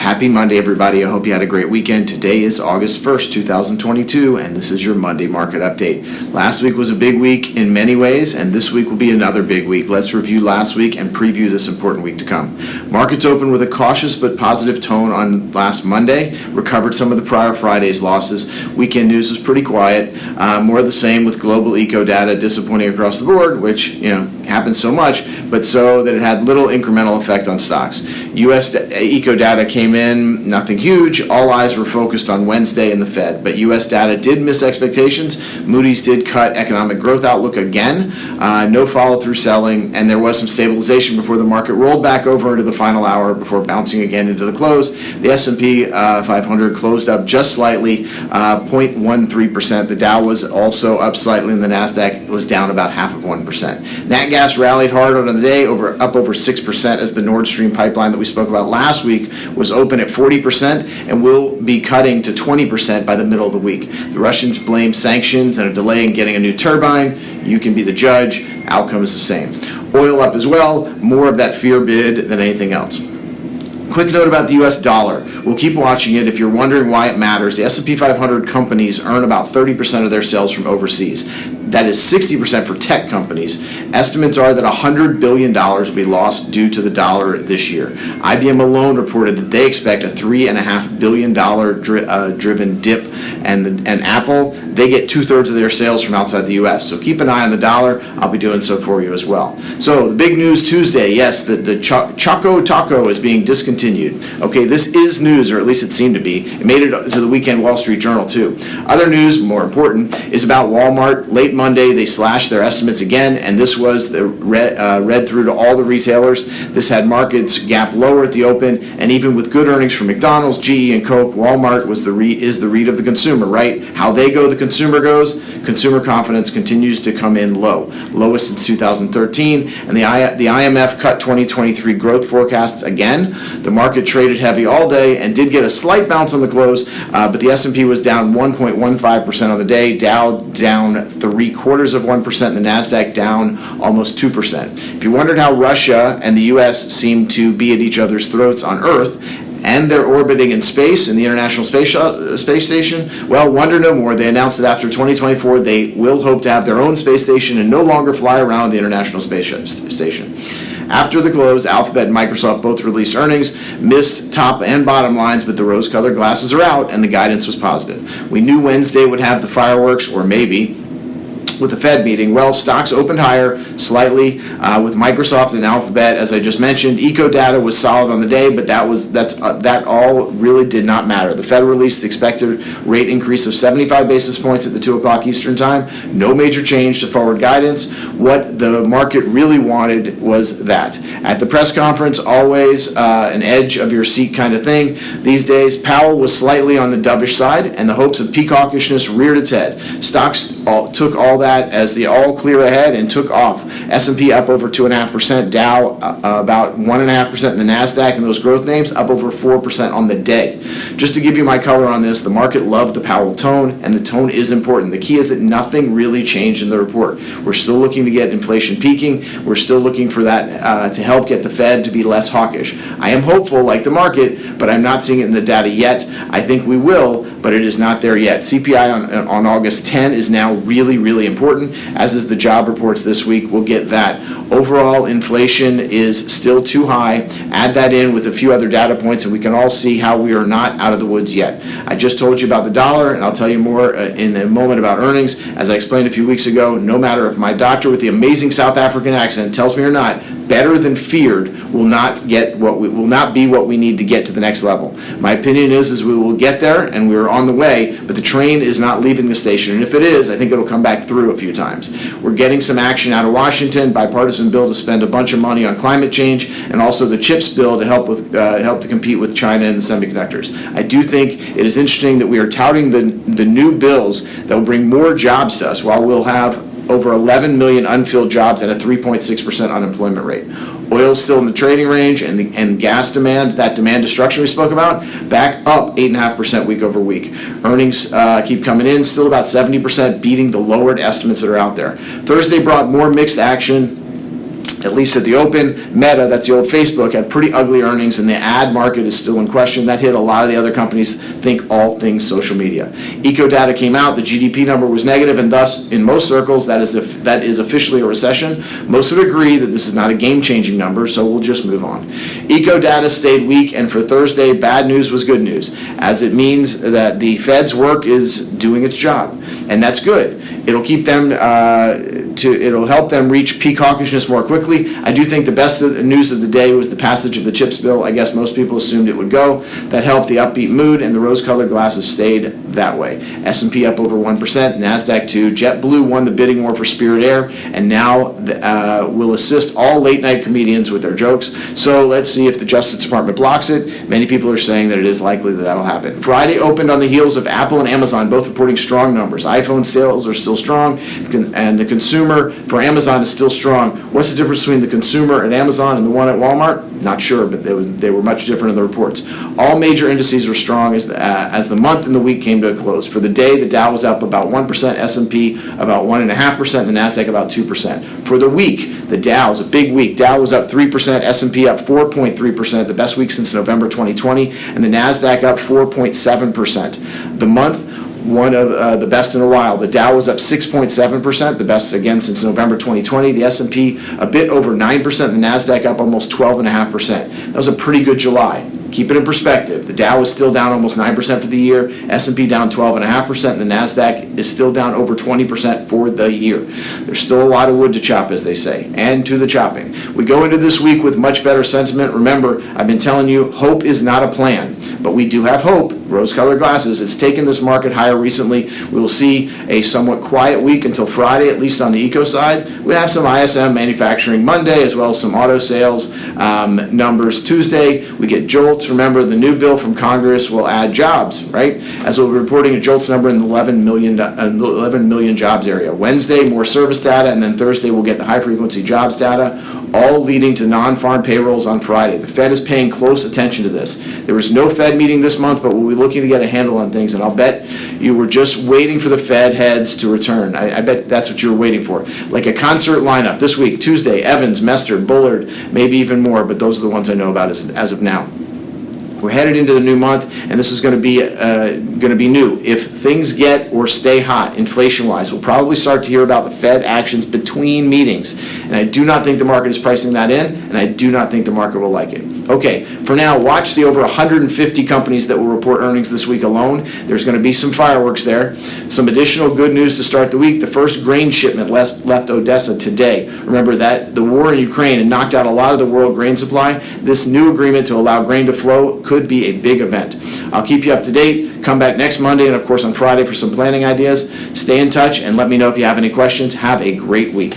Happy Monday, everybody. I hope you had a great weekend. Today is August 1st, 2022, and this is your Monday Market Update. Last week was a big week in many ways, and this week will be another big week. Let's review last week and preview this important week to come. Markets opened with a cautious but positive tone on last Monday, recovered some of the prior Friday's losses. Weekend news was pretty quiet. More of the same with global eco data disappointing across the board, which, happens so much, but so that it had little incremental effect on stocks. U.S. eco data came in, nothing huge. All eyes were focused on Wednesday and the Fed, but U.S. data did miss expectations. Moody's did cut economic growth outlook again. No follow-through selling, and there was some stabilization before the market rolled back over into the final hour before bouncing again into the close. The S&P 500 closed up just slightly, 0.13%. The Dow was also up slightly, and the NASDAQ was down about 0.5%. Nat gas rallied hard on the day, up over 6%, as the Nord Stream pipeline that we spoke about last week was open at 40% and will be cutting to 20% by the middle of the week. The Russians blame sanctions and a delay in getting a new turbine. You can be the judge. Outcome is the same. Oil up as well, more of that fear bid than anything else. Quick note about the U.S. dollar. We'll keep watching it. If you're wondering why it matters, the S&P 500 companies earn about 30% of their sales from overseas. That is 60% for tech companies. Estimates are that $100 billion will be lost due to the dollar this year. IBM alone reported that they expect a $3.5 billion driven dip, and Apple, they get 2/3 of their sales from outside the U.S. So keep an eye on the dollar. I'll be doing so for you as well. So the big news Tuesday, yes, the Choco Taco is being discontinued. Okay, this is news, or at least it seemed to be. It made it to the weekend Wall Street Journal too. Other news, more important, is about Walmart. Late Monday, they slashed their estimates again, and this was read through to all the retailers. This had markets gap lower at the open, and even with good earnings from McDonald's, GE, and Coke, Walmart is the read of the consumer, right? How they go, the consumer goes. Consumer confidence continues to come in low, lowest since 2013, and the IMF cut 2023 growth forecasts again. The market traded heavy all day and did get a slight bounce on the close, but the S&P was down 1.15% on the day, Dow down 0.75%, and the NASDAQ down almost 2%. If you wondered how Russia and the U.S. seem to be at each other's throats on Earth, and they're orbiting in space in the International Space Station, well, wonder no more. They announced that after 2024, they will hope to have their own space station and no longer fly around the International Space Station. After the close, Alphabet and Microsoft both released earnings, missed top and bottom lines, but the rose-colored glasses are out, and the guidance was positive. We knew Wednesday would have the fireworks, or maybe, with the Fed meeting. Well, stocks opened higher slightly with Microsoft and Alphabet, as I just mentioned. Eco data was solid on the day, but that all really did not matter. The Fed released the expected rate increase of 75 basis points at the 2 o'clock Eastern time. No major change to forward guidance. What the market really wanted was that. At the press conference, always an edge of your seat kind of thing. These days, Powell was slightly on the dovish side, and the hopes of peacockish reared its head. Stocks took all that as the all clear ahead and took off. S&P up over 2.5%, Dow about 1.5%, and the NASDAQ and those growth names up over 4% on the day. Just to give you my color on this, the market loved the Powell tone, and the tone is important. The key is that nothing really changed in the report. We're still looking to get inflation peaking. We're still looking for that to help get the Fed to be less hawkish. I am hopeful, like the market, but I'm not seeing it in the data yet. I think we will, but it is not there yet. CPI on August 10 is now really, really important, as is the job reports this week. We'll get that. Overall, inflation is still too high. Add that in with a few other data points, and we can all see how we are not out of the woods yet. I just told you about the dollar, and I'll tell you more in a moment about earnings. As I explained a few weeks ago, no matter if my doctor with the amazing South African accent tells me or not, better than feared will not be what we need to get to the next level. My opinion is we will get there, and we're on the way, but the train is not leaving the station. And if it is, I think it'll come back through a few times. We're getting some action out of Washington, bipartisan bill to spend a bunch of money on climate change, and also the CHIPS bill to help to compete with China and the semiconductors. I do think it is interesting that we are touting the new bills that will bring more jobs to us, while we'll have over 11 million unfilled jobs at a 3.6% unemployment rate. Oil is still in the trading range, and gas demand, that demand destruction we spoke about, back up 8.5% week over week. Earnings keep coming in, still about 70%, beating the lowered estimates that are out there. Thursday brought more mixed action at least at the open. Meta, that's the old Facebook, had pretty ugly earnings, and the ad market is still in question. That hit a lot of the other companies. Think all things social media. Eco data came out. The GDP number was negative, and thus, in most circles, that is officially a recession. Most would agree that this is not a game-changing number, so we'll just move on. Eco data stayed weak, and for Thursday, bad news was good news, as it means that the Fed's work is doing its job, and that's good. It'll keep them it'll help them reach peak hawkishness more quickly. I do think the best news of the day was the passage of the CHIPS bill. I guess most people assumed it would go. That helped the upbeat mood, and the rose-colored glasses stayed that way. S&P up over 1%, NASDAQ 2. JetBlue won the bidding war for Spirit Air, and now will assist all late-night comedians with their jokes. So let's see if the Justice Department blocks it. Many people are saying that it is likely that that'll happen. Friday opened on the heels of Apple and Amazon both reporting strong numbers. iPhone sales are still strong, and the consumer for Amazon is still strong. What's the difference between the consumer at Amazon and the one at Walmart? Not sure, but they were much different in the reports. All major indices were strong as the month and the week came to a close. For the day, the Dow was up about 1%, S&P about 1.5%, and the NASDAQ about 2%. For the week, the Dow was a big week. Dow was up 3%, S&P up 4.3%, the best week since November 2020, and the NASDAQ up 4.7%. The month, one of the best in a while. The Dow was up 6.7%, the best again since November 2020. The S&P a bit over 9%, the NASDAQ up almost 12.5%. That was a pretty good July. Keep it in perspective. The Dow is still down almost 9% for the year, S&P down 12.5%, and the NASDAQ is still down over 20% for the year. There's still a lot of wood to chop, as they say, and to the chopping. We go into this week with much better sentiment. Remember, I've been telling you, hope is not a plan, but we do have hope. Rose-colored glasses. It's taken this market higher recently. We will see a somewhat quiet week until Friday, at least on the eco side. We have some ISM manufacturing Monday, as well as some auto sales numbers Tuesday. We get JOLTS. Remember, the new bill from Congress will add jobs, right? As we'll be reporting a JOLTS number in the 11 million jobs area. Wednesday, more service data, and then Thursday we'll get the high-frequency jobs data, all leading to non-farm payrolls on Friday. The Fed is paying close attention to this. There was no Fed meeting this month, but we'll be looking to get a handle on things, and I'll bet you were just waiting for the Fed heads to return. I bet that's what you were waiting for. Like a concert lineup this week, Tuesday, Evans, Mester, Bullard, maybe even more, but those are the ones I know about as of now. We're headed into the new month, and this is going to be new. If things get or stay hot, inflation-wise, we'll probably start to hear about the Fed actions between meetings. And I do not think the market is pricing that in, and I do not think the market will like it. Okay, for now, watch the over 150 companies that will report earnings this week alone. There's going to be some fireworks there. Some additional good news to start the week. The first grain shipment left Odessa today. Remember that the war in Ukraine had knocked out a lot of the world grain supply. This new agreement to allow grain to flow could be a big event. I'll keep you up to date. Come back next Monday and, of course, on Friday for some planning ideas. Stay in touch and let me know if you have any questions. Have a great week.